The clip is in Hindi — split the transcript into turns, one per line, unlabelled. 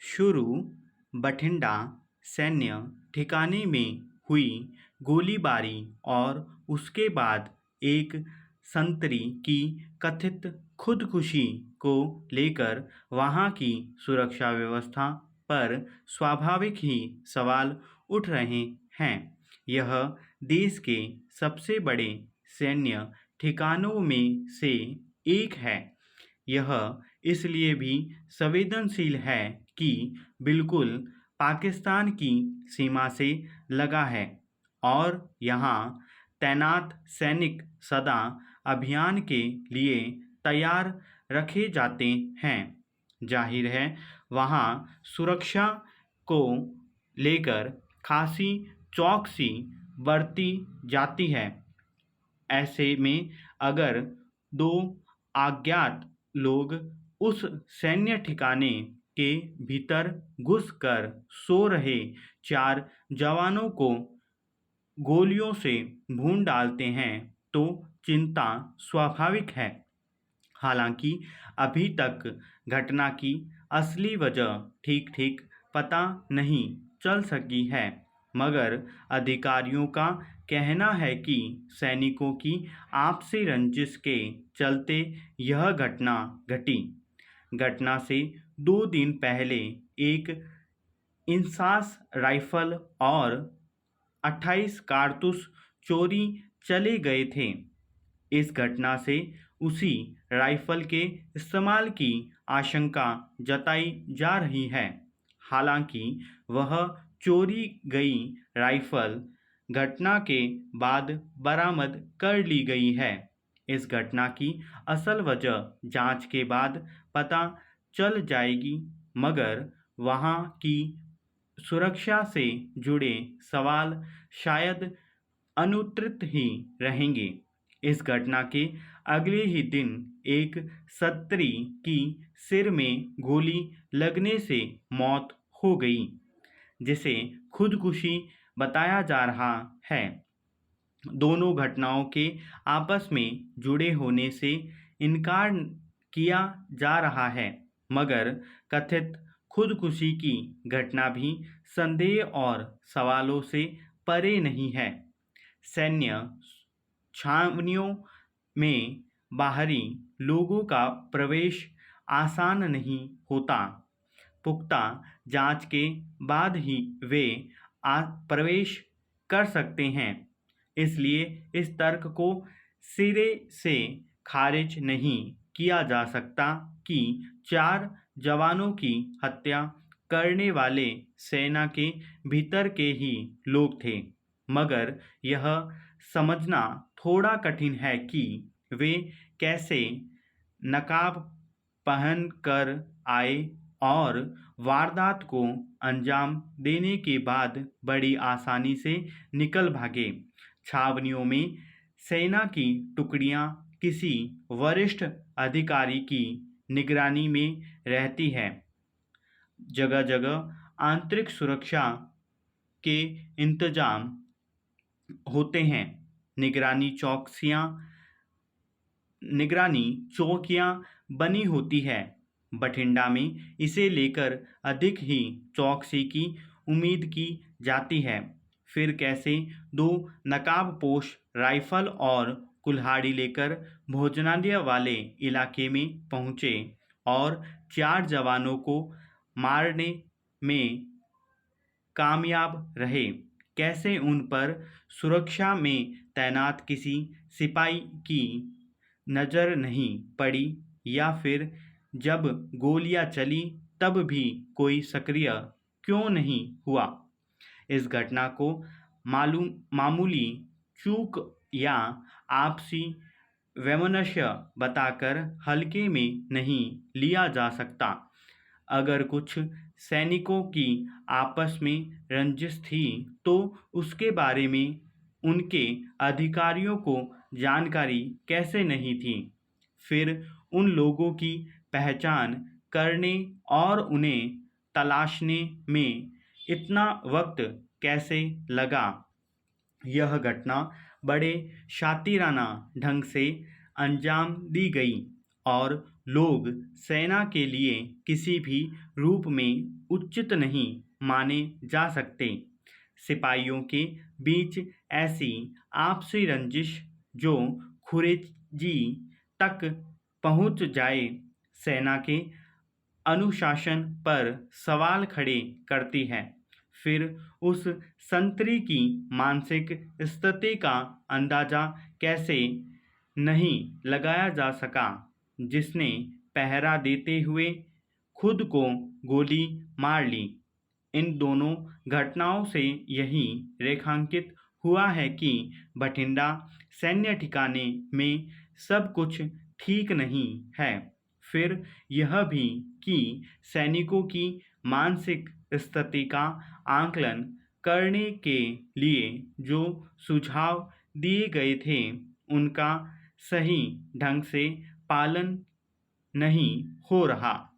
शुरू बठिंडा सैन्य ठिकाने में हुई गोलीबारी और उसके बाद एक संतरी की कथित खुदकुशी को लेकर वहां की सुरक्षा व्यवस्था पर स्वाभाविक ही सवाल उठ रहे हैं। यह देश के सबसे बड़े सैन्य ठिकानों में से एक है। यह इसलिए भी संवेदनशील है कि बिल्कुल पाकिस्तान की सीमा से लगा है और यहाँ तैनात सैनिक सदा अभियान के लिए तैयार रखे जाते हैं। जाहिर है वहाँ सुरक्षा को लेकर खासी चौकसी बरती जाती है। ऐसे में अगर दो अज्ञात लोग उस सैन्य ठिकाने के भीतर घुसकर सो रहे चार जवानों को गोलियों से भून डालते हैं तो चिंता स्वाभाविक है। हालांकि अभी तक घटना की असली वजह ठीक ठीक पता नहीं चल सकी है, मगर अधिकारियों का कहना है कि सैनिकों की आपसी रंजिश के चलते यह घटना घटी। घटना से 2 दिन पहले एक इंसास राइफल और 28 कारतूस चोरी चले गए थे। इस घटना से उसी राइफल के इस्तेमाल की आशंका जताई जा रही है। हालांकि वह चोरी गई राइफल घटना के बाद बरामद कर ली गई है। इस घटना की असल वजह जांच के बाद पता चल जाएगी, मगर वहां की सुरक्षा से जुड़े सवाल शायद अनुत्तरित ही रहेंगे। इस घटना के अगले ही दिन एक सत्री की सिर में गोली लगने से मौत हो गई, जिसे खुदकुशी बताया जा रहा है। दोनों घटनाओं के आपस में जुड़े होने से इनकार किया जा रहा है, मगर कथित खुदकुशी की घटना भी संदेह और सवालों से परे नहीं है। सैन्य छावनियों में बाहरी लोगों का प्रवेश आसान नहीं होता। पुख्ता जांच के बाद ही वे प्रवेश कर सकते हैं। इसलिए इस तर्क को सिरे से खारिज नहीं किया जा सकता कि 4 जवानों की हत्या करने वाले सेना के भीतर के ही लोग थे, मगर यह समझना थोड़ा कठिन है कि वे कैसे नकाब पहन कर आए और वारदात को अंजाम देने के बाद बड़ी आसानी से निकल भागे। छावनियों में सेना की टुकड़ियां किसी वरिष्ठ अधिकारी की निगरानी में रहती है। जगह जगह आंतरिक सुरक्षा के इंतजाम होते हैं। निगरानी चौकियां बनी होती है। बठिंडा में इसे लेकर अधिक ही चौकसी की उम्मीद की जाती है। फिर कैसे 2 नकाबपोश राइफल और कुल्हाड़ी लेकर भोजनालय वाले इलाके में पहुंचे और 4 जवानों को मारने में कामयाब रहे। कैसे उन पर सुरक्षा में तैनात किसी सिपाही की नज़र नहीं पड़ी, या फिर जब गोलियां चली तब भी कोई सक्रिय क्यों नहीं हुआ। इस घटना को मामूली चूक या आपसी वैमनस्य बताकर हल्के में नहीं लिया जा सकता। अगर कुछ सैनिकों की आपस में रंजिश थी तो उसके बारे में उनके अधिकारियों को जानकारी कैसे नहीं थी। फिर उन लोगों की पहचान करने और उन्हें तलाशने में इतना वक्त कैसे लगा। यह घटना बड़े शातिराना ढंग से अंजाम दी गई और लोग सेना के लिए किसी भी रूप में उचित नहीं माने जा सकते। सिपाहियों के बीच ऐसी आपसी रंजिश जो खुरेजी तक पहुंच जाए, सेना के अनुशासन पर सवाल खड़े करती है। फिर उस संतरी की मानसिक स्थिति का अंदाजा कैसे नहीं लगाया जा सका, जिसने पहरा देते हुए खुद को गोली मार ली। इन दोनों घटनाओं से यही रेखांकित हुआ है कि बठिंडा सैन्य ठिकाने में सब कुछ ठीक नहीं है। फिर यह भी कि सैनिकों की मानसिक स्थिति का आकलन करने के लिए जो सुझाव दिए गए थे, उनका सही ढंग से पालन नहीं हो रहा।